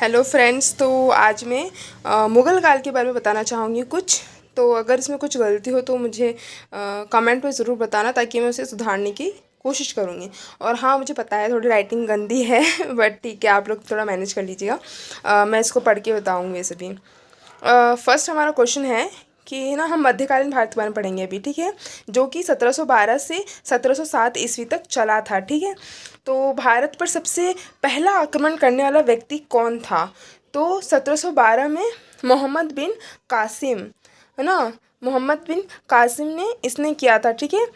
Hello friends. तो आज मैं मुग़ल काल के बारे में बताना चाहूँगी कुछ। तो अगर इसमें कुछ गलती हो तो मुझे कमेंट में ज़रूर बताना, ताकि मैं उसे सुधारने की कोशिश करूँगी। और हाँ, मुझे पता है थोड़ी राइटिंग गंदी है बट ठीक है, आप लोग थोड़ा मैनेज कर लीजिएगा। मैं इसको पढ़ के बताऊँगी वैसे भी। फर्स्ट हमारा क्वेश्चन है कि ना, हम मध्यकालीन भारत के बारे में पढ़ेंगे अभी, ठीक है, जो कि 1712 से 1707 ईस्वी तक चला था, ठीक है। तो भारत पर सबसे पहला आक्रमण करने वाला व्यक्ति कौन था? तो 1712 में मोहम्मद बिन कासिम, है ना, मोहम्मद बिन कासिम ने इसने किया था, ठीक है,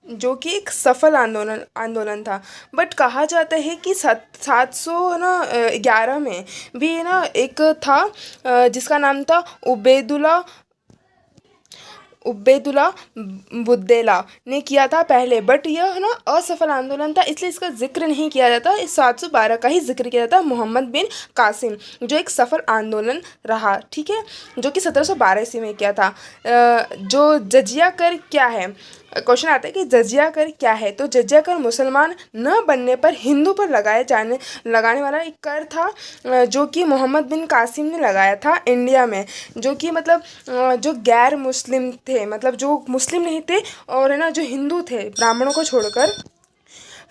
जो कि एक सफल आंदोलन आंदोलन था। बट कहा जाता है कि 711 में भी ना एक था जिसका नाम था उबैदुल्ला बुद्देला ने किया था पहले। बट यह ना असफल आंदोलन था, इसलिए इसका जिक्र नहीं किया जाता। इस 712 का ही जिक्र किया जाता है, मोहम्मद बिन कासिम, जो एक सफल आंदोलन रहा, ठीक है, जो कि 1712 ईस्वी में किया था। जो जजिया कर क्या है, क्वेश्चन आता है कि जजिया कर क्या है? तो जजिया कर मुसलमान न बनने पर हिंदू पर लगाने वाला एक कर था, जो कि मोहम्मद बिन कासिम ने लगाया था इंडिया में। जो कि मतलब जो गैर मुस्लिम थे, मतलब जो मुस्लिम नहीं थे, और है ना, जो हिंदू थे, ब्राह्मणों को छोड़कर,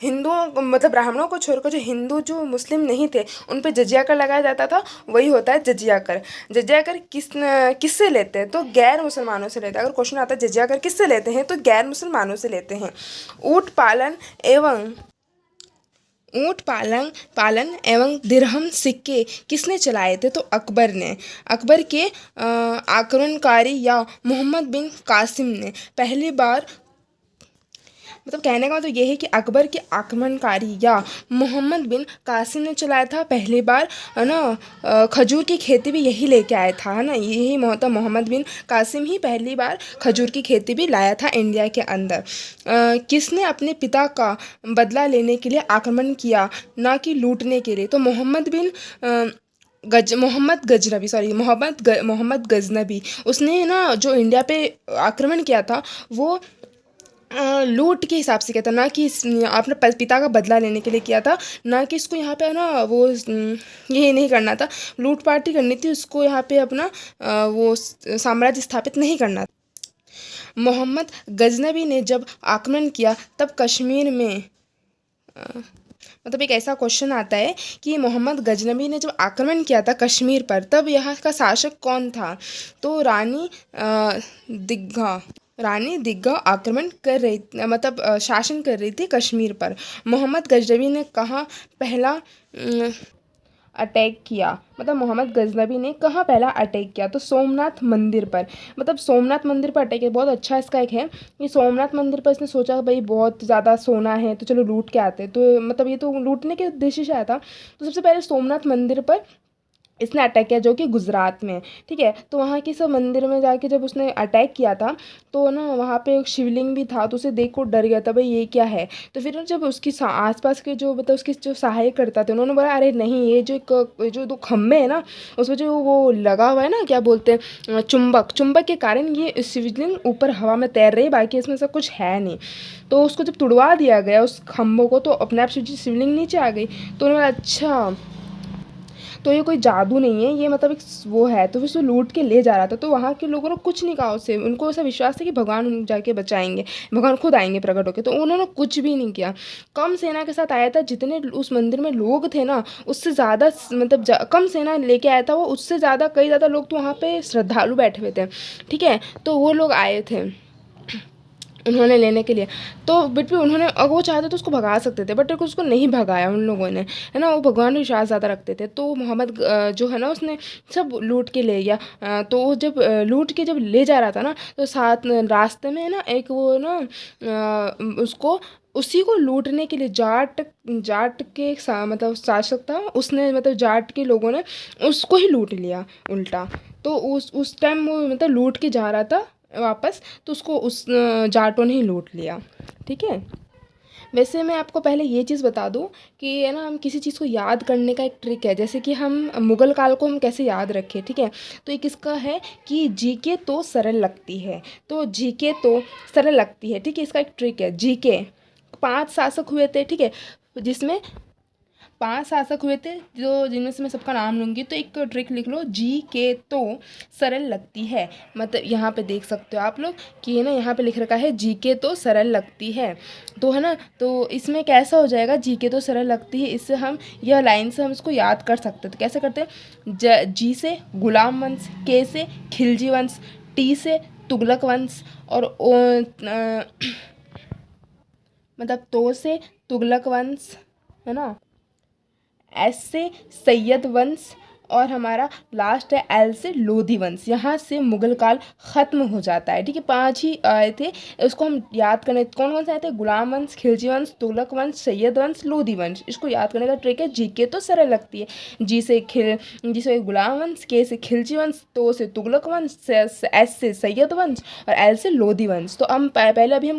हिंदुओं मतलब ब्राह्मणों को छोड़कर जो हिंदू जो मुस्लिम नहीं थे, उन पे जजिया कर लगाया जाता था। वही होता है जजिया कर। जजिया कर किससे लेते हैं? तो गैर मुसलमानों से लेते हैं। अगर क्वेश्चन आता है जजिया कर किससे लेते हैं, तो गैर मुसलमानों से लेते हैं। ऊँट पालन एवं ऊँट पालन एवं दिरहम सिक्के किसने चलाए थे? तो अकबर ने। अकबर के आक्रमणकारी या मोहम्मद बिन कासिम ने पहली बार, मतलब कहने का मतलब ये है कि अकबर के आक्रमणकारी या मोहम्मद बिन कासिम ने चलाया था पहली बार, है ना। खजूर की खेती भी यही लेके आया था, है ना, यही मोहम्मद बिन कासिम ही पहली बार खजूर की खेती भी लाया था इंडिया के अंदर। किसने अपने पिता का बदला लेने के लिए आक्रमण किया, ना कि लूटने के लिए? तो मोहम्मद गजनबी, उसने ना जो इंडिया पे आक्रमण किया था, वो लूट के हिसाब से किया था, ना कि अपने पिता का बदला लेने के लिए किया था। ना कि इसको यहाँ पे है ना वो ये नहीं करना था, लूट पाट ही करनी थी उसको, यहाँ पे अपना वो साम्राज्य स्थापित नहीं करना था। मोहम्मद गजनबी ने जब आक्रमण किया तब कश्मीर में, मतलब एक ऐसा क्वेश्चन आता है कि मोहम्मद गजनबी ने जब आक्रमण किया था कश्मीर पर, तब यहाँ का शासक कौन था? तो रानी दिग्गा आक्रमण कर रही, मतलब शासन कर रही थी कश्मीर पर। मोहम्मद गजनबी ने कहाँ पहला अटैक किया? मतलब मोहम्मद गजनबी ने कहाँ पहला अटैक किया? तो सोमनाथ मंदिर पर। मतलब सोमनाथ मंदिर पर अटैक है। बहुत अच्छा इसका एक है कि सोमनाथ मंदिर पर इसने सोचा भाई बहुत ज़्यादा सोना है तो चलो लूट के आते, तो मतलब ये तो लूटने के उद्देश्य से आया था। तो सबसे पहले सोमनाथ मंदिर पर इसने अटैक किया, जो कि गुजरात में, ठीक है। तो वहाँ की सब मंदिर में जाके जब उसने अटैक किया था, तो ना वहाँ पे एक शिवलिंग भी था, तो उसे देख को डर गया था भाई ये क्या है। तो फिर जब उसकी आसपास के जो मतलब उसके जो सहायक करता थे, उन्होंने बोला अरे नहीं, ये जो दो खम्भे है ना, उसमें जो वो लगा हुआ है ना, क्या बोलते हैं, चुंबक के कारण ये शिवलिंग ऊपर हवा में तैर रही है, बाकी इसमें सब कुछ है नहीं। तो उसको जब तुड़वा दिया गया उस खम्भों को, तो अपने आप शिवलिंग नीचे आ गई। तो उन्होंने अच्छा, तो ये कोई जादू नहीं है, ये मतलब एक वो है। तो फिर उसको लूट के ले जा रहा था, तो वहाँ के लोगों ने कुछ नहीं कहा उससे, उनको ऐसा विश्वास था कि भगवान उन जाके बचाएंगे, भगवान खुद आएंगे प्रकट होकर। तो उन्होंने कुछ भी नहीं किया। कम सेना के साथ आया था, जितने उस मंदिर में लोग थे ना, उससे ज़्यादा मतलब कम सेना लेके आया था वो, उससे ज़्यादा कई ज़्यादा लोग तो वहाँ पे श्रद्धालु बैठे हुए थे, ठीक है। तो वो लोग आए थे उन्होंने लेने के लिए। तो बट भी उन्होंने, अगर वो चाहते तो उसको भगा सकते थे, बट उसको नहीं भगाया उन लोगों ने, है ना। वो भगवान में विश्वास ज़्यादा रखते थे। तो मोहम्मद जो है ना, उसने सब लूट के ले गया। तो वो जब लूट के जब ले जा रहा था ना, तो साथ रास्ते में है ना एक वो ना उसको, उसी को लूटने के लिए जाट के मतलब शासक था उसने, मतलब जाट के लोगों ने उसको ही लूट लिया उल्टा। तो उस टाइम वो मतलब लूट के जा रहा था वापस, तो उसको उस जाटों ने ही लूट लिया, ठीक है। वैसे मैं आपको पहले ये चीज़ बता दूं कि है ना, हम किसी चीज़ को याद करने का एक ट्रिक है, जैसे कि हम मुग़ल काल को हम कैसे याद रखें, ठीक है। तो एक इसका है कि जीके तो सरल लगती है, तो जीके तो सरल लगती है, ठीक है। इसका एक ट्रिक है, जीके 5 शासक हुए थे, ठीक है, जिसमें 5 शासक हुए थे जो जिनमें से मैं सबका नाम लूँगी। तो एक ट्रिक लिख लो, जी के तो सरल लगती है। मतलब यहाँ पे देख सकते हो आप लोग कि है ना, यहाँ पे लिख रखा है जी के तो सरल लगती है। तो है ना, तो इसमें कैसा हो जाएगा, जी के तो सरल लगती है, इससे हम यह लाइन से हम इसको याद कर सकते हैं। तो कैसे करते हैं, जी से गुलाम वंश, के से खिलजी वंश, टी से तुगलक वंश, और मतलब तो से तुगलक वंश, है ना, एस से सैयद वंश, और हमारा लास्ट है एल से लोधी वंश। यहाँ से मुगल काल ख़त्म हो जाता है। ठीक है, 5 ही आए थे, इसको हम याद करने, कौन कौन से आए थे, गुलाम वंश, खिलजी वंश, तुगलक वंश, सैयद वंश, लोधी वंश। इसको याद करने का ट्रिक है, जी के तो सरल लगती है। जी से गुलाम वंश, के से खिलजी वंश, तो से तुगलक वंश, एस से सैयद वंश, और एल से लोधी वंश। तो हम पहले अभी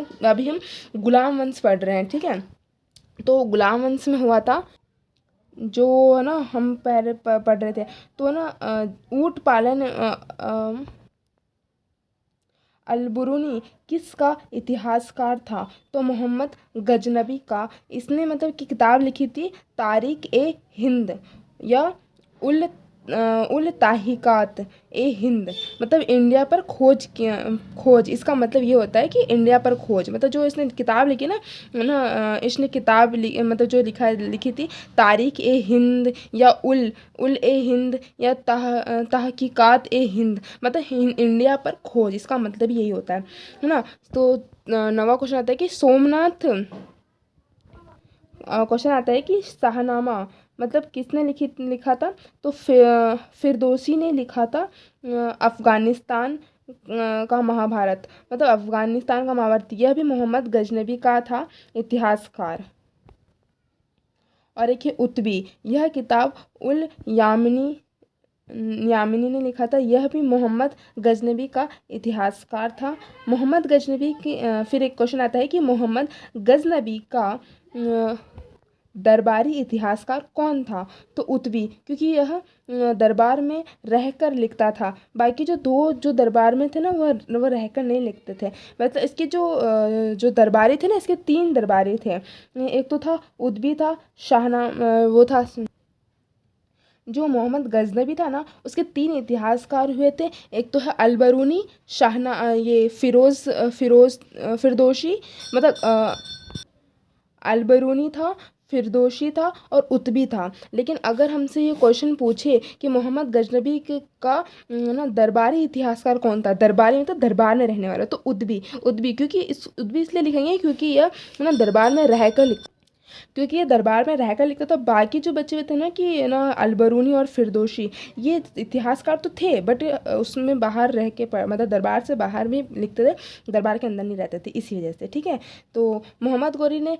हम गुलाम वंश पढ़ रहे हैं। ठीक है, तो गुलाम वंश में हुआ था जो है ना, हम पहले पढ़ रहे थे, तो ना ऊँट पालन अलबरूनी किसका इतिहासकार था, तो मोहम्मद गजनबी का। इसने मतलब कि किताब लिखी थी तारीख ए हिंद, या उल उल ताहिकात ए हिंद, मतलब इंडिया पर खोज। इसका मतलब ये होता है कि इंडिया पर खोज, मतलब जो इसने किताब लिखी ना, इसने किताब मतलब जो लिखी थी तारीख ए हिंद, या उल ए हिंद, या तहकीकात ए हिंद, मतलब इंडिया पर खोज, इसका मतलब यही होता है ना। तो नवा क्वेश्चन आता है कि सोमनाथ, क्वेश्चन आता है कि शाहनामा मतलब किसने लिखा था, तो फिरदौसी ने लिखा था। अफ़गानिस्तान का महाभारत, मतलब अफ़गानिस्तान का महाभारत, यह भी मोहम्मद गजनबी का था इतिहासकार। और एक है उत्बी, यह किताब उल यामिनी ने लिखा था, यह भी मोहम्मद गजनबी का इतिहासकार था। मोहम्मद गजनबी की फिर एक क्वेश्चन आता है कि मोहम्मद गजनबी का दरबारी इतिहासकार कौन था, तो उत्बी, क्योंकि यह दरबार में रहकर लिखता था। बाकी जो दरबार में थे ना, वह रहकर नहीं लिखते थे। मतलब इसके जो दरबारी थे ना, इसके 3 दरबारी थे। एक तो था उत्बी, था वो था जो मोहम्मद गजनबी था ना, उसके 3 इतिहासकार हुए थे। एक तो है अलबरूनी, ये फिरदौसी, मतलब अलबरूनी था, फिरदौसी था, और उत्बी था। लेकिन अगर हमसे ये क्वेश्चन पूछे कि मोहम्मद गजनबी का ना दरबारी इतिहासकार कौन था, दरबारी मतलब दरबार में रहने वाला, तो उत्बी क्योंकि उत्बी इसलिए लिखेंगे क्योंकि यह ना दरबार में रहकर क्योंकि ये दरबार में रहकर लिखता था। बाकी जो बचे हुए थे ना, कि ना अलबरूनी और फिरदौसी, ये इतिहासकार तो थे, बट उसमें बाहर रह के मतलब दरबार से बाहर भी लिखते थे, दरबार के अंदर नहीं रहते थे, इसी वजह से। ठीक है, तो मोहम्मद गौरी ने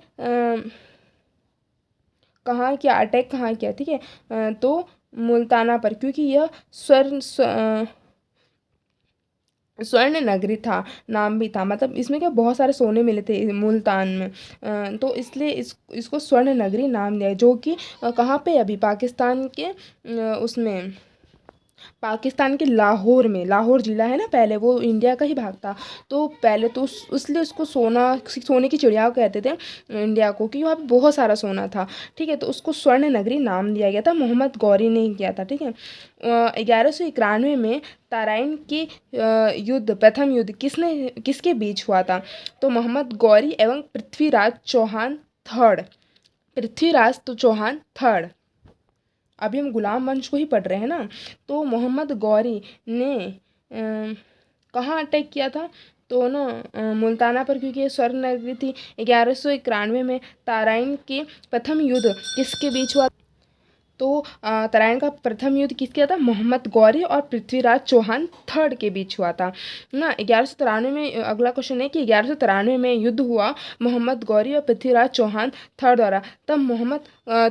कहाँ किया, अटैक कहाँ किया, ठीक है, तो मुल्ताना पर, क्योंकि यह स्वर्ण नगरी था, नाम भी था। मतलब इसमें क्या बहुत सारे सोने मिले थे मुल्तान में, तो इसलिए इसको स्वर्ण नगरी नाम दिया, जो कि कहाँ पे, अभी पाकिस्तान के उसमें, पाकिस्तान के लाहौर में, लाहौर ज़िला है ना, पहले वो इंडिया का ही भाग था। तो पहले तो इसलिए उसको सोने की चिड़िया कहते थे इंडिया को, क्योंकि वहाँ पे बहुत सारा सोना था। ठीक है, तो उसको स्वर्ण नगरी नाम दिया गया था, मोहम्मद गौरी ने ही किया था। ठीक है, 1191 में तराइन के प्रथम युद्ध किसके बीच हुआ था, तो मोहम्मद गौरी एवं पृथ्वीराज चौहान थर्ड। अभी हम गुलाम वंश को ही पढ़ रहे हैं ना। तो मोहम्मद गौरी ने कहाँ अटैक किया था, तो ना मुल्ताना पर, क्योंकि ये स्वर्ण नगरी थी। 1191 में तराइन के प्रथम युद्ध किसके बीच हुआ, तो तराइन का प्रथम युद्ध किसके था, मोहम्मद गौरी और पृथ्वीराज चौहान थर्ड के बीच हुआ था ना। 1193 में, अगला क्वेश्चन है कि 1193 में युद्ध हुआ मोहम्मद गौरी और पृथ्वीराज चौहान थर्ड द्वारा, तब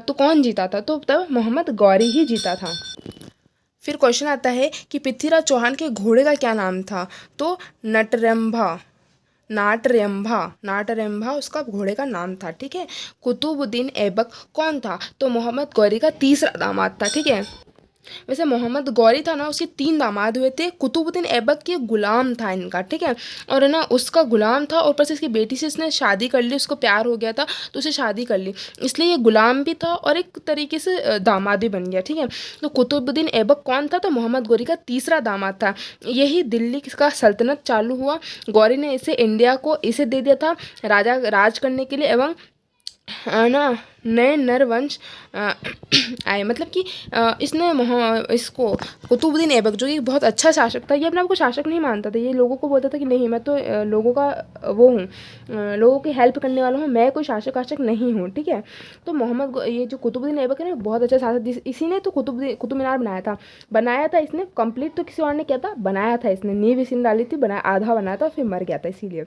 तो कौन जीता था, तो तब मोहम्मद गौरी ही जीता था। फिर क्वेश्चन आता है कि पृथ्वीराज चौहान के घोड़े का क्या नाम था, तो नाटरंभा उसका घोड़े का नाम था। ठीक है, कुतुबुद्दीन ऐबक कौन था, तो मोहम्मद गौरी का तीसरा दामाद था। ठीक है, वैसे मोहम्मद गौरी था ना, उसके 3 दामाद हुए थे। कुतुबुद्दीन ऐबक के गुलाम था इनका, ठीक है। और है ना उसका गुलाम था, और ऊपर से इसकी बेटी से इसने शादी कर ली, उसको प्यार हो गया था तो उसे शादी कर ली, इसलिए ये गुलाम भी था और एक तरीके से दामाद भी बन गया, ठीक है। तो कुतुबुद्दीन ऐबक कौन था? तो मोहम्मद गौरी का तीसरा दामाद था। यही दिल्ली का सल्तनत चालू हुआ। गौरी ने इसे इंडिया को इसे दे दिया था राजा राज करने के लिए, एवं ना नए नर वंश आए, मतलब कि इसने इसको कुतुबुद्दीन ऐबक जो कि बहुत अच्छा शासक था, ये अपने आप को शासक नहीं मानता था, ये लोगों को बोलता था कि नहीं मैं तो लोगों का वो हूँ, लोगों की हेल्प करने वाला हूँ, मैं कोई शासक नहीं हूँ, ठीक है। तो ये जो कुतुबुद्दीन ऐबक है ना, बहुत अच्छा शासक, इसी ने तो कुतुब मीनार बनाया था इसने, कंप्लीट तो किसी और ने किया था, बनाया था इसने, नींव इसी ने डाली थी, आधा बनाया था फिर मर गया था इसीलिए।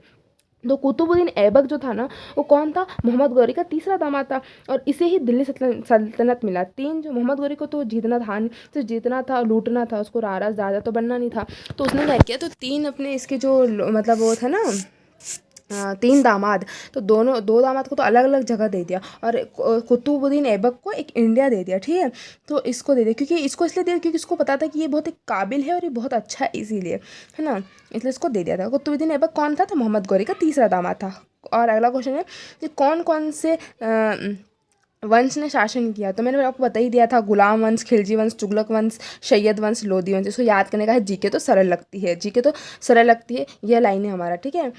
तो कुतुबुद्दीन ऐबक जो था ना, वो कौन था? मोहम्मद गौरी का तीसरा दामाद था, और इसे ही दिल्ली सल्तनत मिला। तीन जो मोहम्मद गौरी को तो जीतना था नहीं, सिर्फ जीतना था, लूटना था, उसको राजा तो बनना नहीं था। तो उसने क्या किया, तो 3 अपने इसके जो मतलब वो था ना 3 दामाद, तो दो दामाद को तो अलग अलग जगह दे दिया, और कुतुबुद्दीन ऐबक को एक इंडिया दे दिया, ठीक है। तो इसको दे दिया, क्योंकि इसको इसलिए दिया क्योंकि इसको पता था कि ये बहुत एक काबिल है और ये बहुत अच्छा है, इसीलिए, है ना, इसलिए इसको दे दिया था। कुतुबुद्दीन ऐबक कौन था? तो मोहम्मद गौरी का तीसरा दामाद था। और अगला क्वेश्चन है कि कौन कौन से वंश ने शासन किया? तो मैंने आपको बता ही दिया था, गुलाम वंश, खिलजी वंश, तुगलक वंश, सैयद वंश, लोधी वंश। इसको याद करने का है, जीके तो सरल लगती है, ये लाइन है हमारा, ठीक है।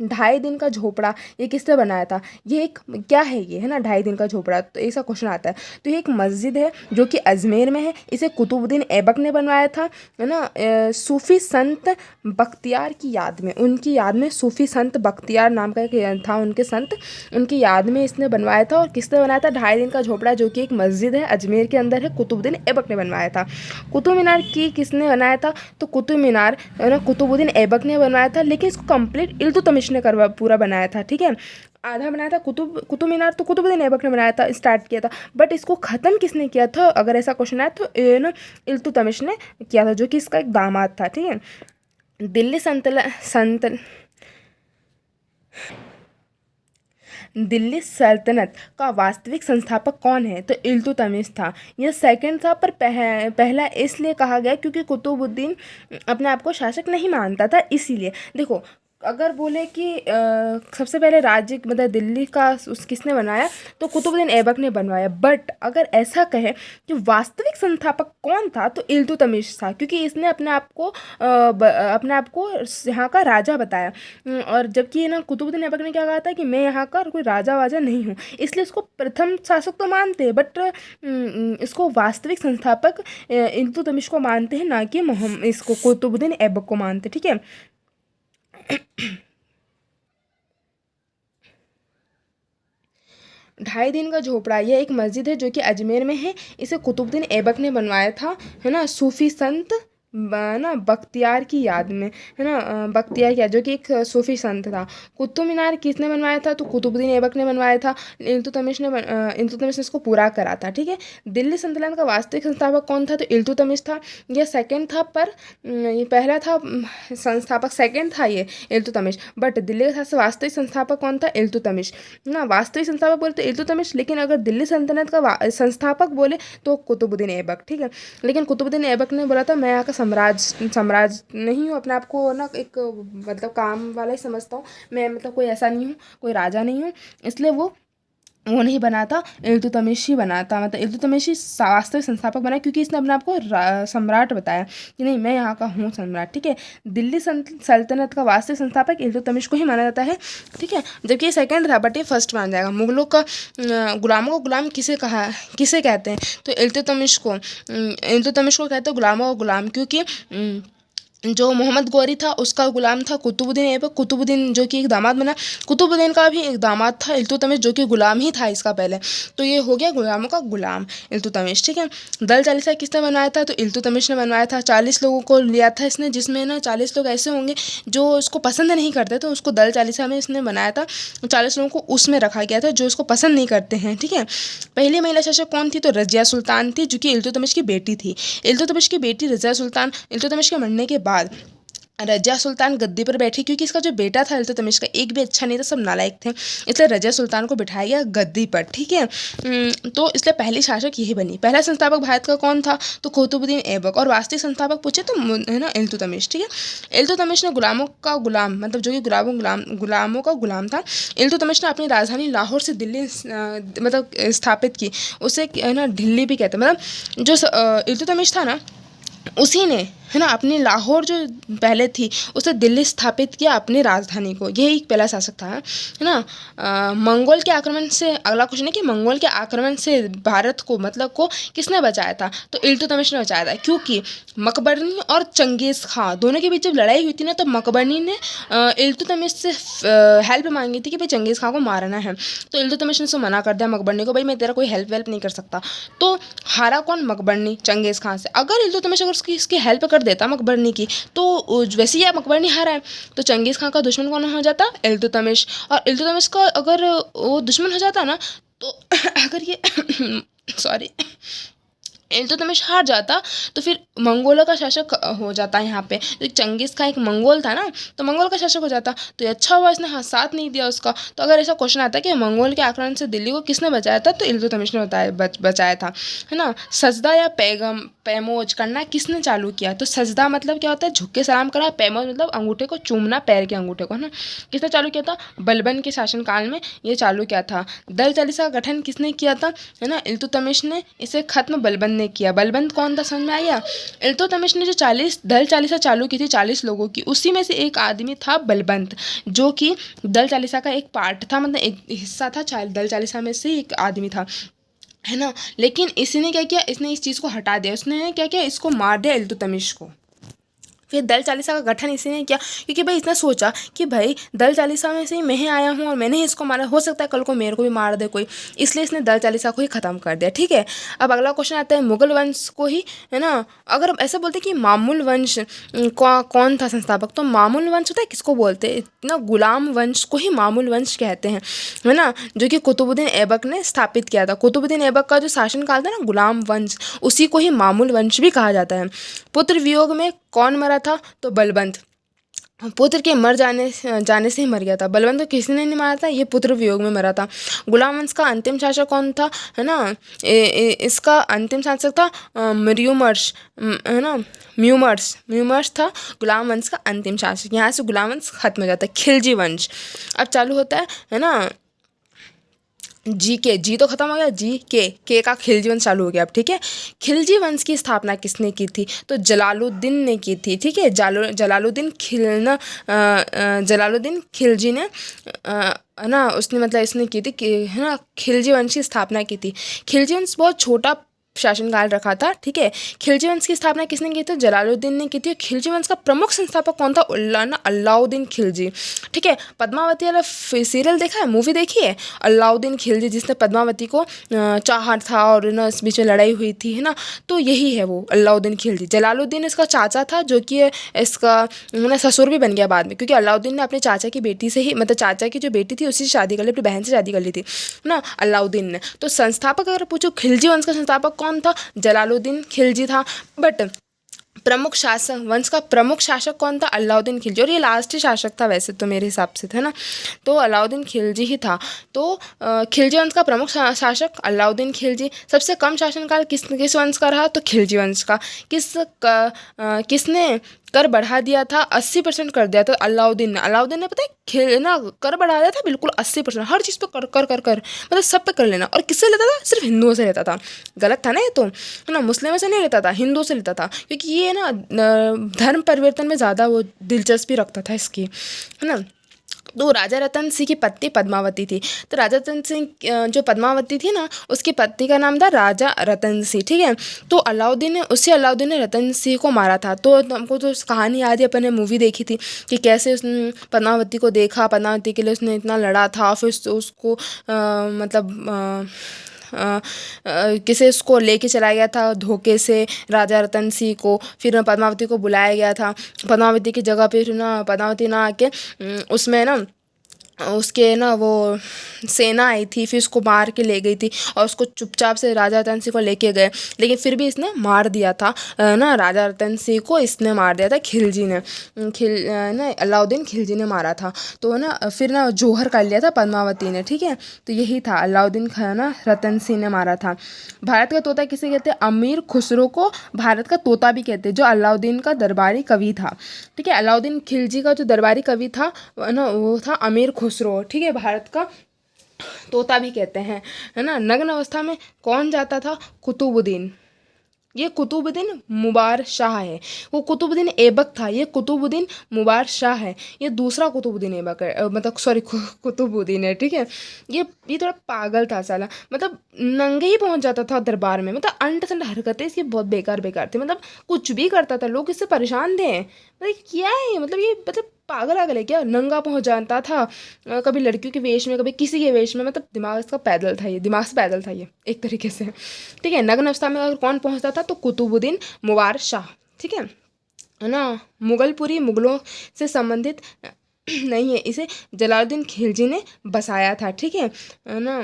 2.5 दिन का झोपड़ा ये किसने बनाया था? ये एक क्या है, ये है ना 2.5 दिन का झोपड़ा, तो ऐसा क्वेश्चन आता है। तो ये एक मस्जिद है जो कि अजमेर में है, इसे कुतुबुद्दीन ऐबक ने बनवाया था, है ना, सूफी संत बख्तियार की याद में, उनकी याद में, सूफी संत बख्तियार नाम का एक था उनके संत, उनकी याद में इसने बनवाया था। और किसने बनाया था? 2.5 दिन का झोपड़ा, जो कि एक मस्जिद है, अजमेर के अंदर है, कुतुबुद्दीन ऐबक ने बनवाया था। कुतुब मीनार की किसने बनाया था? तो कुतुब मीनार है ना कुतुबुद्दीन ऐबक ने बनवाया था, लेकिन इसको कंप्लीट इल्तुतमिश ने पूरा बनाया था, ठीक है। आधा बनाया था कुतुब मीनार तो कुतुबुद्दीन ऐबक ने बनाया था, स्टार्ट किया था, बट इसको ख़त्म किसने किया था? अगर ऐसा क्वेश्चन आया तो ना इल्तुतमिश ने किया था, जो कि इसका एक दामाद था, ठीक है। दिल्ली सल्तनत का वास्तविक संस्थापक कौन है? तो इल्तुतमिश था। यह सेकंड था, पर पहला इसलिए कहा गया क्योंकि कुतुबुद्दीन अपने आप को शासक नहीं मानता था, इसीलिए। देखो, अगर बोले कि सबसे पहले राज्य मतलब दिल्ली का किसने बनाया, तो कुतुबुद्दीन ऐबक ने बनवाया, बट अगर ऐसा कहे कि वास्तविक संस्थापक कौन था, तो इल्तुतमिश था, क्योंकि इसने अपने आप को यहाँ का राजा बताया। और जबकि ना कुतुबुद्दीन ऐबक ने क्या कहा था कि मैं यहाँ का कोई राजा वाजा नहीं हूँ, इसलिए इसको प्रथम शासक तो मानते हैं, बट इसको वास्तविक संस्थापक इल्तुतमिश को मानते हैं, ना कि इसको कुतुबुद्दीन ऐबक को मानते, ठीक है। 2.5 दिन का झोपड़ा यह एक मस्जिद है जो कि अजमेर में है, इसे कुतुबुद्दीन ऐबक ने बनवाया था, है ना, सूफी संत ना बख्तियार की याद में, है ना, बख्तियार की याद, जो कि एक सूफी संत था। कुतुब मीनार किसने बनवाया था? तो कुतुबुद्दीन ऐबक ने बनवाया था। इल्तुतमिश ने इसको पूरा करा था, ठीक है। दिल्ली सल्तनत का वास्तविक संस्थापक कौन था? तो इल्तुतमिश था। यह सेकंड था, पर ये पहला था संस्थापक, सेकंड था ये इल्तुतमिश, बट दिल्ली का वास्तविक संस्थापक कौन था? इल्तुतमिश ना। वास्तविक संस्थापक बोले तो इल्तुतमिश, लेकिन अगर दिल्ली सल्तनत का संस्थापक बोले तो कुतुबुद्दीन ऐबक, ठीक है। लेकिन कुतुबुद्दीन ऐबक ने बोला था मैं यहाँ का साम्राज्य नहीं हूँ, अपने आप को ना एक मतलब काम वाला ही समझता हूँ मैं, मतलब कोई ऐसा नहीं हूँ, कोई राजा नहीं हूँ, इसलिए वो नहीं बना था, इल्तुतमिश ही बना था, मतलब इल्तुतमिश ही वास्तविक संस्थापक बना, क्योंकि इसने अपने आप को सम्राट बताया कि नहीं मैं यहाँ का हूँ सम्राट, ठीक है। दिल्ली सल्तनत का वास्तविक संस्थापक इल्तुतमिश को ही माना जाता है, ठीक है। जबकि ये सेकंड था, बट ये फर्स्ट मान जाएगा। मुगलों का गुलामों को गुलाम किसे कहते हैं? तो इल्तुतमिश को कहते हैं गुलामों का गुलाम, क्योंकि जो मोहम्मद गौरी था उसका गुलाम था कुतुबुद्दीन ऐबक, कुतुबुद्दीन जो कि एक दामाद बना, कुतुबुद्दीन का भी एक दामाद था इल्तुतमिश, जो कि गुलाम ही था इसका पहले। तो ये हो गया गुलामों का गुलाम इल्तुतमिश, ठीक है। दल चालीसा किसने बनवाया था? तो इल्तुतमिश ने बनवाया था। 40 लोगों को लिया था इसने, जिसमें ना 40 लोग ऐसे होंगे जो इसको पसंद नहीं करते, तो उसको दल चालीसा में इसने बनाया था। 40 लोगों को उसमें रखा गया था जो इसको पसंद नहीं करते हैं, ठीक है। पहली महिला शासक कौन थी? तो रजिया सुल्तान थी, जो कि इल्तुतमिश की बेटी थी। इल्तुतमिश की बेटी रजिया सुल्तान इल्तुतमिश के मरने के बाद रजिया सुल्तान गद्दी पर बैठी, क्योंकि इसका जो बेटा था इल्तुतमिश का एक भी अच्छा नहीं था, सब नालायक थे, इसलिए रजिया सुल्तान को बिठाया गया गद्दी पर। ठीक है। तो इसलिए पहली शासक यही बनी। पहला संस्थापक भारत का कौन था? तो कुतुबुद्दीन ऐबक। और वास्तविक संस्थापक पूछे तो है ना इल्तुतमिश। ठीक है। इल्तुतमिश ने गुलामों का गुलाम, मतलब जो कि गुलामों का गुलाम था, इल्तुतमिश ने अपनी राजधानी लाहौर से दिल्ली मतलब स्थापित की। उसे है ना दिल्ली भी कहते हैं, मतलब जो इल्तुतमिश था ना, उसी ने है ना अपनी लाहौर जो पहले थी उसे दिल्ली स्थापित किया अपनी राजधानी को। यही एक पहला शासक था, है ना। मंगोल के आक्रमण से, अगला क्वेश्चन है कि मंगोल के आक्रमण से भारत को मतलब को किसने बचाया था? तो इल्तुतमिश ने बचाया था, क्योंकि मकबरनी और चंगेज़ खां दोनों के बीच जब लड़ाई हुई थी ना, तो मकबरनी ने इल्तुतमिश से हेल्प मांगी थी कि भाई चंगेज़ खां को मारना है। तो इल्तुतमिश ने उसको मना कर दिया मकबरनी को, भाई मैं तेरा कोई हेल्प वेल्प नहीं कर सकता। तो हारा कौन? मकबरनी चंगेज़ खां से। अगर इल्तुतमिश अगर इसकी हेल्प कर देता मकबरनी की, तो वैसे ही मकबरनी हारा है, तो चंगेज़ खां का दुश्मन कौन हो जाता? इल्तुतमिश। और इल्तुतमिश का अगर वो दुश्मन हो जाता ना, तो अगर ये सॉरी इल्तुतमिश हार जाता, तो फिर मंगोलों का शासक हो जाता है यहाँ पे। तो चंगेज़ खां एक मंगोल था ना, तो मंगोल का शासक हो जाता। तो ये अच्छा हुआ इसने साथ नहीं दिया उसका। तो अगर ऐसा क्वेश्चन आता है कि मंगोल के आक्रमण से दिल्ली को किसने बचाया था, तो इल्तुतमिश ने बचाया था, है ना। सजदा या पैमोज करना किसने चालू किया? तो सजदा मतलब क्या होता है? झुक के सलाम करना। पैमोज मतलब अंगूठे को चूमना, पैर के अंगूठे को, है ना। किसने चालू किया था? बलबन के शासनकाल में ये चालू किया था। दल चालीसा का गठन किसने किया था? है ना, इल्तुतमिश ने। इसे खत्म बलबन ने किया। बलबंत कौन था, समझ में आ गया? इल्तुतमिश ने जो 40 दल चालीसा चालू की थी 40 लोगों की, उसी में से एक आदमी था बलबंत, जो कि दल चालीसा का एक पार्ट था, मतलब एक हिस्सा था दल चालीसा में से एक आदमी था, है ना। लेकिन इसने क्या किया? इसने इस चीज़ को हटा दिया। उसने क्या किया? इसको मार दिया इल्तुतमिश को। फिर दल चालीसा का गठन इसी ने किया, क्योंकि भाई इसने सोचा कि भाई दल चालीसा में से ही मैं ही आया हूँ और मैंने ही इसको मारा, हो सकता है कल को मेरे को भी मार दे कोई, इसलिए इसने दल चालीसा को ही ख़त्म कर दिया। ठीक है। अब अगला क्वेश्चन आता है मुगल वंश को ही, है ना। अगर ऐसा बोलते कि मामूल वंश कौन था संस्थापक, तो मामूल वंश होता है किसको बोलते हैं ना? गुलाम वंश को ही मामूल वंश कहते हैं, है ना, जो कि कुतुबुद्दीन ऐबक ने स्थापित किया था। कुतुबुद्दीन ऐबक का जो शासनकाल था ना, गुलाम वंश, उसी को ही मामूल वंश भी कहा जाता है। पुत्र वियोग में कौन मरा था? तो बलबंत। पुत्र के मर जाने से ही मर गया था। बलबंत को किसी ने नहीं मारा था, ये पुत्र वियोग में मरा था। गुलाम वंश का अंतिम शासक कौन था, है ना? इसका अंतिम शासक था म्यूमर्स, है ना। म्यूमर्स था गुलाम वंश का अंतिम शासक। यहाँ से गुलाम वंश खत्म हो जाता है। खिलजी वंश अब चालू होता है ना। जी तो खत्म हो गया, के का खिलजी वंश चालू हो गया अब। ठीक है। खिलजी वंश की स्थापना किसने की थी? तो जलालुद्दीन ने की थी। ठीक है। जलालुद्दीन खिलजी ने है ना, उसने मतलब इसने की थी कि, है ना, खिलजी वंश की स्थापना की थी। खिलजी वंश बहुत छोटा शासनकाल रखा था। ठीक है। खिलजी वंश की स्थापना किसने की थी? जलालुद्दीन ने की थी। खिलजी वंश का प्रमुख संस्थापक कौन था? अलाउद्दीन खिलजी। ठीक है। पद्मावती वाला सीरियल देखा है, मूवी देखी है? अलाउद्दीन खिलजी जिसने पद्मावती को चाहा था और ना इस बीच में लड़ाई हुई थी, है ना, तो यही है वो अलाउद्दीन खिलजी। जलालुद्दीन इसका चाचा था, जो कि इसका ना ससुर भी बन गया बाद में, क्योंकि अलाउद्दीन ने अपने चाचा की बेटी से ही, मतलब चाचा की जो बेटी थी उसी से शादी कर ली, अपनी बहन से शादी कर ली थी ना अलाउद्दीन ने। तो संस्थापक अगर पूछो खिलजी वंश का संस्थापक कौन था? जलालुद्दीन खिलजी था। बट प्रमुख शासक, वंश का प्रमुख शासक कौन था? अलाउद्दीन खिलजी। और ये लास्ट ही शासक था वैसे तो मेरे हिसाब से, है ना, तो अलाउद्दीन खिलजी ही था। तो खिलजी वंश का प्रमुख शासक अलाउद्दीन खिलजी। सबसे कम शासनकाल किस वंश का रहा? तो खिलजी वंश का। किसने कर बढ़ा दिया था? 80% कर दिया था अलाउद्दीन ने पता है ना, कर बढ़ा दिया था बिल्कुल 80%। हर चीज़ पे कर मतलब सब पे कर लेना। और किससे लेता था? सिर्फ हिंदुओं से लेता था। गलत था ना ये तो, है ना, मुस्लिमों से नहीं लेता था, हिंदुओं से लेता था, क्योंकि ये ना धर्म परिवर्तन में ज़्यादा वो दिलचस्पी रखता था इसकी, है ना। तो राजा रतन सिंह की पत्नी पद्मावती थी। तो राजा रतन सिंह जो पद्मावती थी ना, उसकी पत्नी का नाम था राजा रतन सिंह। ठीक है। तो अलाउद्दीन ने रतन सिंह को मारा था। तो हमको तो उस कहानी याद है, अपन ने मूवी देखी थी कि कैसे उसने पद्मावती को देखा, पद्मावती के लिए उसने इतना लड़ा था, फिर उसको मतलब किसे उसको लेके चला गया था धोखे से राजा रतन सिंह को। फिर पद्मावती को बुलाया गया था, पद्मावती की जगह पे फिर ना पद्मावती ना आके उसमें ना उसके ना वो सेना आई थी, फिर उसको मार के ले गई थी और उसको चुपचाप से राजा रतन सिंह को लेके गए, लेकिन फिर भी इसने मार दिया था ना, राजा रतन सिंह को इसने मार दिया था खिलजी ने, ना अलाउद्दीन खिलजी ने मारा था। तो ना फिर ना जौहर कर लिया था पद्मावती ने, ठीक है। तो यही था, अलाउद्दीन ना रतन सिंह ने मारा था। भारत का तोता किसे कहते हैं? अमीर खुसरो को भारत का तोता भी कहते हैं, जो अलाउद्दीन का दरबारी कवि था, ठीक है। अलाउद्दीन खिलजी का जो दरबारी कवि था ना, वो था अमीर खुसरो, ठीक है। भारत का तोता भी कहते हैं, है ना। नग्न अवस्था में कौन जाता था? कुतुबुद्दीन। ये कुतुबुद्दीन मुबार शाह है, वो कुतुबुद्दीन ऐबक था, ये कुतुबुद्दीन मुबार शाह है, ये दूसरा कुतुबुद्दीन ऐबक है, मतलब सॉरी कुतुबुद्दीन है, ठीक है। ये थोड़ा पागल था साला, मतलब नंगे ही पहुंच जाता था दरबार में, मतलब अंट संट हरकतें इसकी बहुत बेकार बेकार थी, मतलब कुछ भी करता था, लोग इससे परेशान थे, मतलब क्या है, मतलब ये मतलब पागल आगल है क्या? नंगा पहुंच जाता था, कभी लड़कियों के वेश में, कभी किसी के वेश में, मतलब दिमाग इसका पैदल था, ये दिमाग से पैदल था ये एक तरीके से, ठीक है। नग्न अवस्था में अगर कौन पहुंचता था? तो कुतुबुद्दीन मुबार शाह, ठीक है ना। मुगलपुरी मुगलों से संबंधित नहीं है, इसे जलालुद्दीन खिलजी ने बसाया था, ठीक है ना।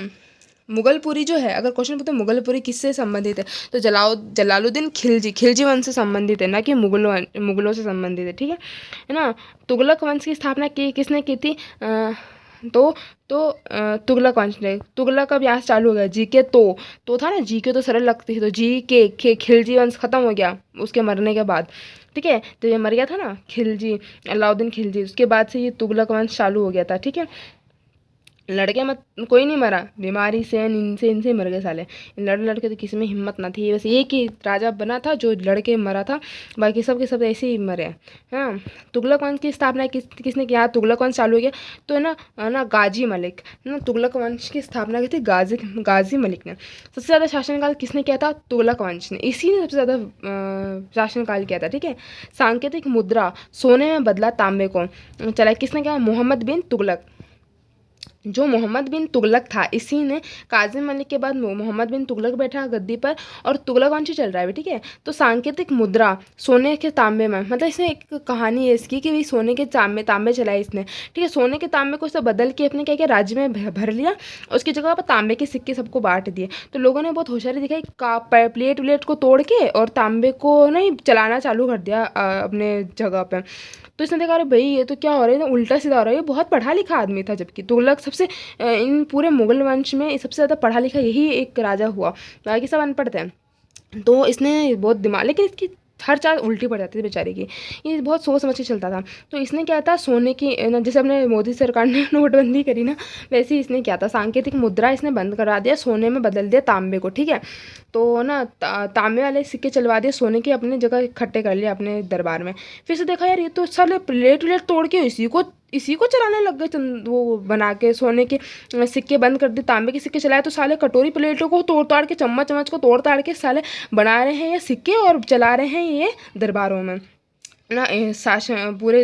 मुगलपुरी जो है, अगर क्वेश्चन पूछते हैं मुगलपुरी किससे संबंधित है, तो जलालुद्दीन खिलजी वंश से संबंधित है, ना कि मुगलों से संबंधित है, ठीक है ना। तुगलक वंश की स्थापना किसने की थी? तो तुगलक वंश ने। तुगलक अब यहाँ से चालू हो गया, जी के तो था ना, जी के तो सरल लगती थी, तो जी के खिलजी वंश खत्म हो गया उसके मरने के बाद, ठीक है। तो ये मर गया था ना खिलजी, अलाउद्दीन खिलजी, उसके बाद से ये तुगलक वंश चालू हो गया था, ठीक है। लड़के मत, कोई नहीं मरा, बीमारी से इनसे ही मर गए साले, लड़के तो किसी में हिम्मत ना थी, बस एक ही राजा बना था जो लड़के मरा था, बाकी सब के सब ऐसे ही मरे हैं। हाँ, तुगलक वंश की स्थापना किसने किया? तुगलक वंश चालू हो गया तो ना गाजी मलिक, ना तुगलक वंश की स्थापना की थी गाजी मलिक ने। सबसे ज़्यादा शासनकाल किसने किया था? तुगलक वंश ने, इसी ने सबसे ज़्यादा शासनकाल किया था, ठीक है। सांकेतिक मुद्रा सोने में बदला तांबे को चला किसने किया? मोहम्मद बिन तुगलक। जो मोहम्मद बिन तुगलक था, इसी ने काजिम मलिक के बाद मोहम्मद बिन तुगलक बैठा गद्दी पर, और तुगलक वंश चल रहा है, ठीक है। तो सांकेतिक मुद्रा सोने के तांबे में, मतलब इसमें एक कहानी है इसकी कि भाई सोने के तांबे चलाए इसने, ठीक है। सोने के तांबे को इसे बदल के अपने क्या किया, राज्य में भर लिया, उसकी जगह पर तांबे के सिक्के सबको बांट दिए। तो लोगों ने बहुत होशियारी दिखाई, प्लेट व्लेट को तोड़ के और तांबे को नहीं चलाना चालू कर दिया अपने जगह पर। तो इसने देखा, अरे भाई ये तो क्या हो रहा है, उल्टा सीधा हो रहा है, ये बहुत पढ़ा लिखा आदमी था, जबकि तुगलक सबसे इन पूरे मुगल वंश में सबसे ज़्यादा पढ़ा लिखा यही एक राजा हुआ, बाकी सब अनपढ़ थे। तो इसने बहुत दिमाग, लेकिन इसकी हर चाल उल्टी पड़ जाती थी बेचारे की, ये बहुत सोच समझ के चलता था। तो इसने क्या था, सोने की जैसे अपने मोदी सरकार ने नोटबंदी करी ना, वैसे ही इसने क्या था, सांकेतिक मुद्रा इसने बंद करा दिया, सोने में बदल दिया तांबे को, ठीक है। तो ना तांबे वाले सिक्के चलवा दिए, सोने के अपने जगह इकट्ठे कर लिए अपने दरबार में। फिर से देखा यार, ये तो साले प्लेट व्लेट तोड़ के इसी को चलाने लग गए, वो बना के सोने के सिक्के बंद कर दिए, तांबे के सिक्के चलाए, तो साले कटोरी प्लेटों को तोड़ ताड़ के, चम्मच चम्मच को तोड़ ताड़ के साले बना रहे हैं ये सिक्के और चला रहे हैं ये दरबारों में ना, शासन पूरे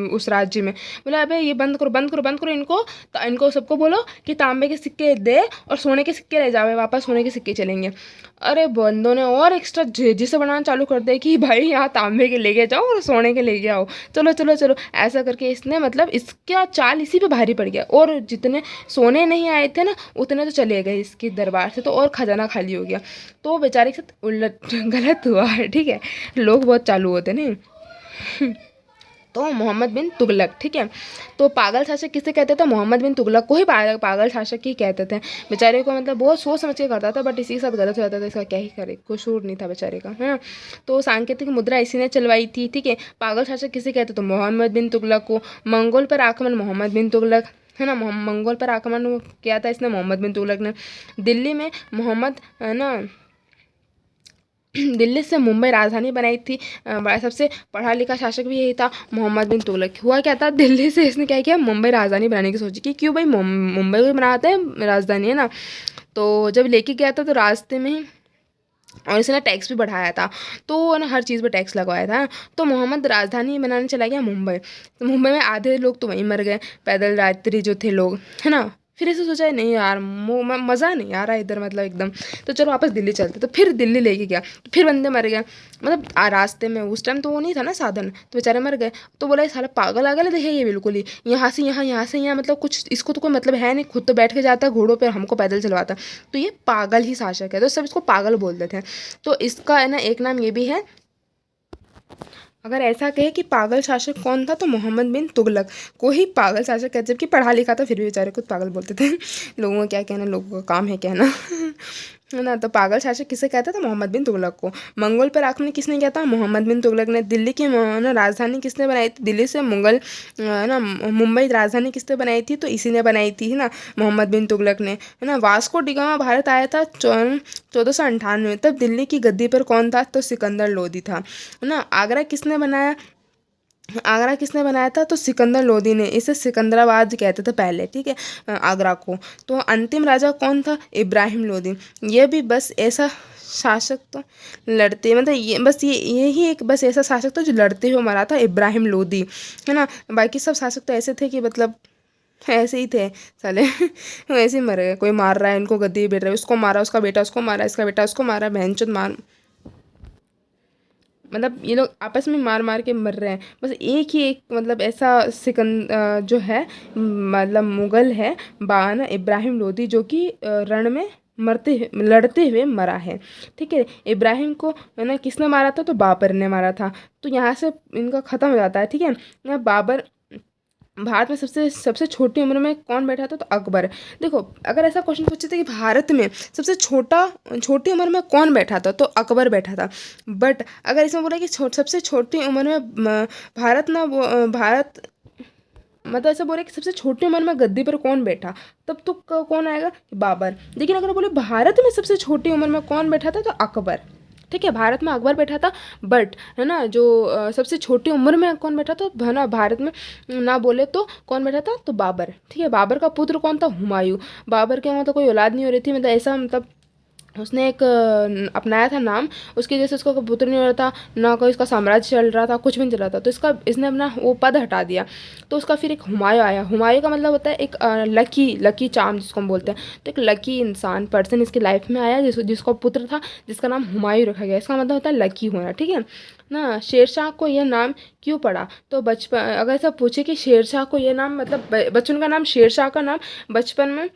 उस राज्य में। बोला अबे ये बंद करो बंद करो बंद करो इनको, तो इनको सबको बोलो कि तांबे के सिक्के दे और सोने के सिक्के ले जाओ, वापस सोने के सिक्के चलेंगे। अरे बंदों ने और एक्स्ट्रा जिसे बनाना चालू कर दिया कि भाई यहाँ तांबे के लेके जाओ और सोने के लेके आओ, चलो चलो चलो, ऐसा करके इसने, मतलब इसका चाल इसी पे भारी पड़ गया, और जितने सोने नहीं आए थे ना उतने तो चले गए इसके दरबार से, तो और खजाना खाली हो गया। तो बेचारे के साथ उलट गलत हुआ है, ठीक है। लोग बहुत चालू होते नहीं। तो मोहम्मद बिन तुगलक, ठीक है। तो पागल शासक किसे कहते थे? मोहम्मद बिन तुगलक को ही पागल शासक ही कहते थे। बेचारे को मतलब बहुत सोच समझ के करता था, बट इसी के साथ गलत हो जाता था, इसका क्या ही करे, कसूर नहीं था बेचारे का, है ना। तो सांकेतिक मुद्रा इसी ने चलवाई थी, ठीक है। पागल शासक किसे कहते? तो मोहम्मद बिन तुगलक को। मंगोल पर आक्रमण मोहम्मद बिन तुगलक, है ना, मंगोल पर आक्रमण किया था इसने मोहम्मद बिन तुगलक ने। दिल्ली में मोहम्मद, है ना, दिल्ली से मुंबई राजधानी बनाई थी, बड़ा सबसे पढ़ा लिखा शासक भी यही था, मोहम्मद बिन तुगलक। हुआ क्या था, दिल्ली से इसने क्या किया, मुंबई राजधानी बनाने की सोची कि क्यों भाई मुंबई को बनाते हैं राजधानी, है ना। तो जब लेके गया था तो रास्ते में ही, और इसने टैक्स भी बढ़ाया था, तो ना हर चीज़ पे टैक्स लगवाया था। तो मोहम्मद राजधानी बनाने चला गया मुंबई, तो मुंबई में आधे लोग तो वहीं मर गए, पैदल यात्री जो थे लोग, है ना, फिर ऐसे सोचा है नहीं यार मज़ा नहीं आ रहा है इधर, मतलब एकदम, तो चलो वापस दिल्ली चलते। तो फिर दिल्ली लेके गया, तो फिर बंदे मर गया, मतलब रास्ते में उस टाइम तो वो नहीं था ना साधन, तो बेचारे मर गए। तो बोला ये साला पागल आगल है ये बिल्कुल ही, यहाँ से यहाँ, यहाँ से यहाँ, मतलब कुछ इसको तो कोई मतलब है नहीं, खुद तो बैठ के जाता है घोड़ों पर, हमको पैदल चलवाता, तो ये पागल ही शासक है, तो सब इसको पागल बोल देते हैं। तो इसका है ना एक नाम ये भी है। अगर ऐसा कहे कि पागल शासक कौन था, तो मोहम्मद बिन तुगलक को ही पागल शासक कहते, जबकि पढ़ा लिखा था फिर भी बेचारे खुद पागल बोलते थे। लोगों का क्या कहना, लोगों का काम है कहना। है ना, तो पागल शासक किसे कहता था, मोहम्मद बिन तुगलक को। मंगोल पर आक्रमण किसने किया था, मोहम्मद बिन तुगलक ने। दिल्ली की ना राजधानी किसने बनाई थी, दिल्ली से मुगल ना मुंबई राजधानी किसने बनाई थी, तो इसी ने बनाई थी, है ना, मोहम्मद बिन तुगलक ने। है ना, वास्को डिगामा भारत आया था 1498 में, तब दिल्ली की गद्दी पर कौन था, तो सिकंदर लोदी था। है ना, आगरा किसने बनाया था, तो सिकंदर लोदी ने। इसे सिकंदराबाद कहते थे पहले, ठीक है, आगरा को। तो अंतिम राजा कौन था, इब्राहिम लोदी। ये भी बस ऐसा शासक तो लड़ते, मतलब ये बस यही एक बस ऐसा शासक था जो लड़ते हुए मरा था, इब्राहिम लोदी। है ना, बाकी सब शासक तो ऐसे थे कि मतलब ऐसे ही थे साले। वैसे ही मर गए, कोई मार रहा है इनको, गद्दी बैठ रहा है, उसको मारा, उसका बेटा उसको मारा, इसका बेटा उसको मारा, बहनचोद मार, मतलब ये लोग आपस में मार मार के मर रहे हैं। बस एक ही एक मतलब ऐसा जो है, मतलब मुगल है बाना इब्राहिम लोदी, जो कि रण में लड़ते हुए मरा है। ठीक है, इब्राहिम को है ना किसने मारा था, तो बाबर ने मारा था। तो यहाँ से इनका ख़त्म हो जाता है। ठीक है, यहाँ बाबर, भारत में सबसे सबसे छोटी उम्र में कौन बैठा था, तो अकबर। देखो अगर ऐसा क्वेश्चन पूछे थे कि भारत में सबसे छोटी उम्र में कौन बैठा था, तो अकबर बैठा था। बट अगर इसमें बोला कि सबसे छोटी उम्र में भारत, मतलब ऐसा बोले कि सबसे छोटी उम्र में गद्दी पर कौन बैठा, तब तो कौन आएगा, बाबर। लेकिन अगर बोले भारत में सबसे छोटी उम्र में कौन बैठा था, तो अकबर। ठीक है, भारत में अकबर बैठा था। बट है ना जो सबसे छोटी उम्र में कौन बैठा था, है ना, भारत में ना बोले तो कौन बैठा था, तो बाबर। ठीक है, बाबर का पुत्र कौन था, हुमायूं। बाबर के मतलब कोई औलाद नहीं हो रही थी, मतलब ऐसा, मतलब उसने एक अपनाया था नाम, उसकी वजह से उसका कोई पुत्र नहीं हो रहा था, ना कोई उसका साम्राज्य चल रहा था, कुछ भी नहीं चल रहा था, तो इसने अपना वो पद हटा दिया। तो उसका फिर एक हुमायूं आया। हुमायूं का मतलब होता है एक लकी चार्म जिसको हम बोलते हैं। तो एक लकी इंसान पर्सन इसकी लाइफ में आया, जिसका पुत्र था, जिसका नाम हुमायूं रखा गया। इसका मतलब होता है लकी होना। ठीक है ना, शेरशाह को यह नाम क्यों पड़ा, तो बचपन, अगर ऐसा पूछे कि शेरशाह को यह नाम, मतलब बचपन का नाम शेरशाह का नाम बचपन में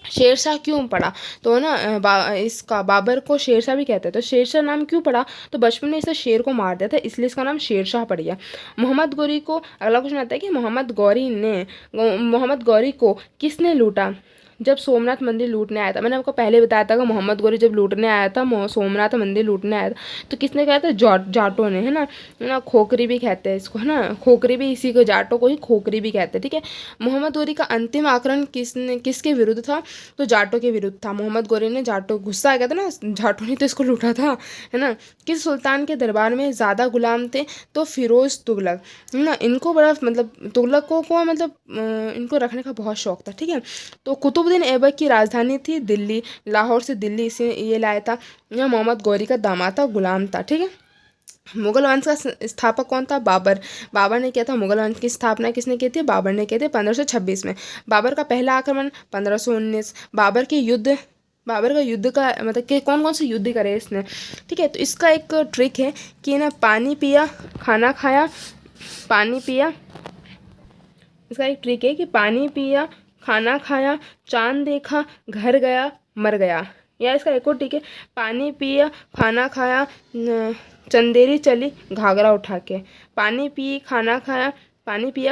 शेरशाह क्यों पड़ा, तो ना इसका बाबर को शेरशाह भी कहते हैं। तो शेरशाह नाम क्यों पड़ा, तो बचपन में इसे शेर को मार दिया था, इसलिए इसका नाम शेरशाह पड़ गया। मोहम्मद गौरी को, अगला क्वेश्चन आता है कि मोहम्मद गौरी को किसने लूटा, जब सोमनाथ मंदिर लूटने आया था। मैंने आपको पहले बताया था कि मोहम्मद गौरी जब लूटने आया था, सोमनाथ मंदिर लूटने आया था, तो किसने कहा था, जाटों ने। है ना, खोखरी भी कहते हैं इसको, है ना, खोखरी भी इसी को, जाटों को ही खोखरी भी कहते हैं। ठीक है, मोहम्मद गौरी का अंतिम आक्रमण किसके विरुद्ध था, तो जाटों के विरुद्ध था। मोहम्मद गौरी ने जाटों, गुस्सा आ गया था ना, जाटों ने तो इसको लूटा था। है ना, किस सुल्तान के दरबार में ज़्यादा गुलाम थे, तो फिरोज तुगलक। है ना, इनको बड़ा मतलब तुगलकों को मतलब इनको रखने का बहुत शौक था। ठीक है, तो कुतुबुद्दीन ऐबक की राजधानी थी दिल्ली, लाहौर से दिल्ली इसे ये लाया था। यह मोहम्मद गौरी का दामाद था, गुलाम था। ठीक है, मुगल वंश का स्थापक कौन था, बाबर। बाबर ने किया था, मुगल वंश की स्थापना किसने की थी, बाबर ने की थी 1526 में। बाबर का पहला आक्रमण 1519। बाबर का युद्ध का मतलब कि कौन कौन से युद्ध करे इसने। ठीक है, तो इसका एक ट्रिक है कि ना, पानी पिया खाना खाया, पानी पिया, इसका एक ट्रिक है कि पानी पिया खाना खाया, चांद देखा, घर गया, मर गया। या इसका एक और ट्रिक है, पानी पिया खाना खाया, चंदेरी चली घाघरा उठा के। पानी पिया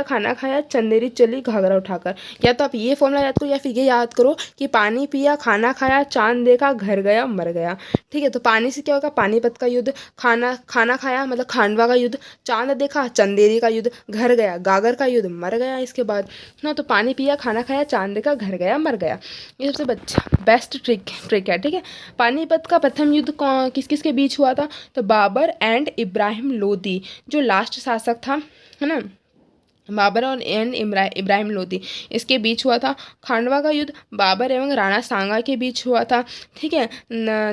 खाना खाया, चंदेरी चली घाघरा उठाकर। या तो आप ये फॉर्मूला याद करो, या फिर ये याद करो कि पानी पिया खाना खाया, चांद देखा, घर गया, मर गया। ठीक है, तो पानी से क्या होगा, पानीपत का युद्ध। खाना खाया मतलब खांडवा का युद्ध। चांद देखा, चंदेरी का युद्ध। घर गया, गागर का युद्ध, मर गया इसके बाद ना। तो पानी पिया खाना खाया, चांद देखा, घर गया, मर गया। ये सबसे बेस्ट ट्रिक है। ठीक है, पानीपत का प्रथम युद्ध किस किस के बीच हुआ था, तो बाबर एंड इब्राहिम लोदी, जो लास्ट शासक था, है ना, बाबर और इब्राहिम लोदी, इसके बीच हुआ था। खांडवा का युद्ध बाबर एवं राणा सांगा के बीच हुआ था। ठीक है,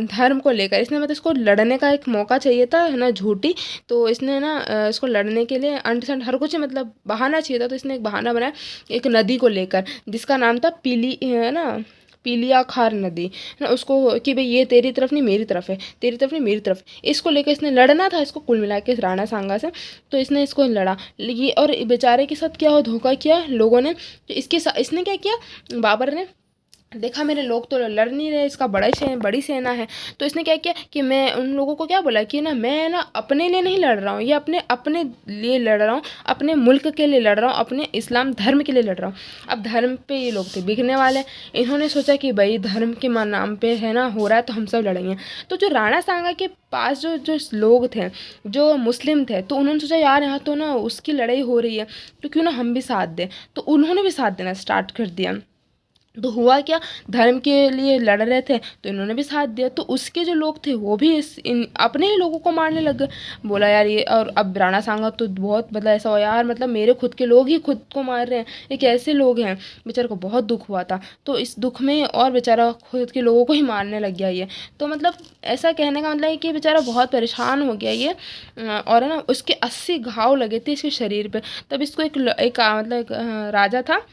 धर्म को लेकर इसने मतलब इसको लड़ने का एक मौका चाहिए था, है ना, झूठी। तो इसने ना इसको लड़ने के लिए अंट संट हर कुछ मतलब बहाना चाहिए था, तो इसने एक बहाना बनाया एक नदी को लेकर, जिसका नाम था पीली, है ना, पीलिया खार नदी, है ना, उसको कि भाई ये तेरी तरफ नहीं मेरी तरफ है, तेरी तरफ नहीं मेरी तरफ, इसको लेकर इसने लड़ना था इसको कुल मिला के राणा सांगा से। तो इसने इसको लड़ा ये, और बेचारे के साथ क्या हो, धोखा किया लोगों ने। तो इसके साथ इसने क्या किया, बाबर ने देखा मेरे लोग तो लड़ नहीं रहे, इसका बड़ी सेना है, तो इसने क्या किया कि मैं उन लोगों को क्या बोला कि ना मैं ना अपने लिए नहीं लड़ रहा हूँ, ये अपने अपने लिए लड़ रहा हूँ, अपने मुल्क के लिए लड़ रहा हूँ, अपने इस्लाम धर्म के लिए लड़ रहा हूँ। अब धर्म पे ये लोग थे बिकने वाले, इन्होंने सोचा कि भाई धर्म के नाम पे है ना हो रहा है, तो हम सब लड़ेंगे। तो जो राणा सांगा के पास जो जो लोग थे जो मुस्लिम थे, तो उन्होंने सोचा यार यहाँ तो ना उसकी लड़ाई हो रही है, तो क्यों ना हम भी साथ दें। तो उन्होंने भी साथ देना स्टार्ट कर दिया। तो हुआ क्या, धर्म के लिए लड़ रहे थे तो इन्होंने भी साथ दिया, तो उसके जो लोग थे वो भी अपने ही लोगों को मारने लग गए। बोला यार ये, और अब राणा सांगा तो बहुत मतलब ऐसा हो यार, मतलब मेरे खुद के लोग ही खुद को मार रहे हैं, ये कैसे लोग हैं। बेचारे को बहुत दुख हुआ था, तो इस दुख में और बेचारा खुद के लोगों को ही मारने लग गया ये। तो मतलब ऐसा कहने का मतलब है कि बेचारा बहुत परेशान हो गया ये, और है ना उसके 80 घाव लगे थे इसके शरीर पे। तब इसको एक मतलब एक राजा था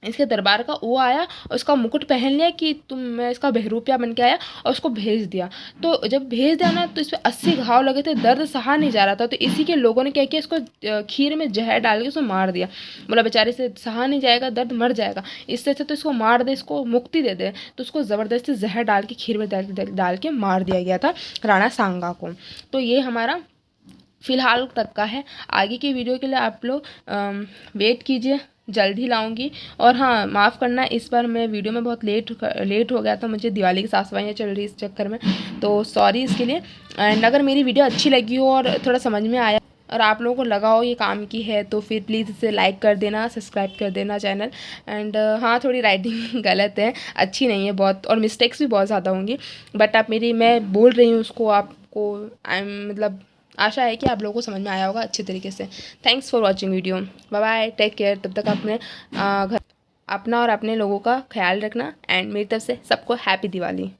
इसके दरबार का, वो आया और उसका मुकुट पहन लिया कि मैं इसका बहरूपिया बन के आया, और उसको भेज दिया। तो जब भेज दिया ना तो इस पर 80 घाव लगे थे, दर्द सहा नहीं जा रहा था, तो इसी के लोगों ने क्या किया, इसको खीर में जहर डाल के उसको मार दिया। बोला बेचारे से सहा नहीं जाएगा, दर्द मर जाएगा, इससे अच्छा तो इसको मार दे, इसको मुक्ति दे दे। तो उसको ज़बरदस्ती जहर डाल के खीर में डाल के मार दिया गया था राणा सांगा को। तो ये हमारा फ़िलहाल तक का है। आगे की वीडियो के लिए आप लोग वेट कीजिए, जल्द ही लाऊंगी। और हाँ माफ़ करना, इस बार मैं वीडियो में बहुत लेट हो गया था, मुझे दिवाली की साफ़ सफाइयाँ चल रही इस चक्कर में, तो सॉरी इसके लिए। एंड अगर मेरी वीडियो अच्छी लगी हो और थोड़ा समझ में आया और आप लोगों को लगा हो ये काम की है, तो फिर प्लीज़ इसे लाइक कर देना, सब्सक्राइब कर देना चैनल। एंड हाँ थोड़ी राइटिंग गलत है, अच्छी नहीं है बहुत, और मिस्टेक्स भी बहुत ज़्यादा होंगी, बट आप मैं बोल रही हूँ उसको आपको मतलब आशा है कि आप लोगों को समझ में आया होगा अच्छे तरीके से। Thanks for watching video, bye bye, take care. तब तक अपने घर अपना और अपने लोगों का ख्याल रखना, एंड मेरी तरफ से सबको हैप्पी दिवाली।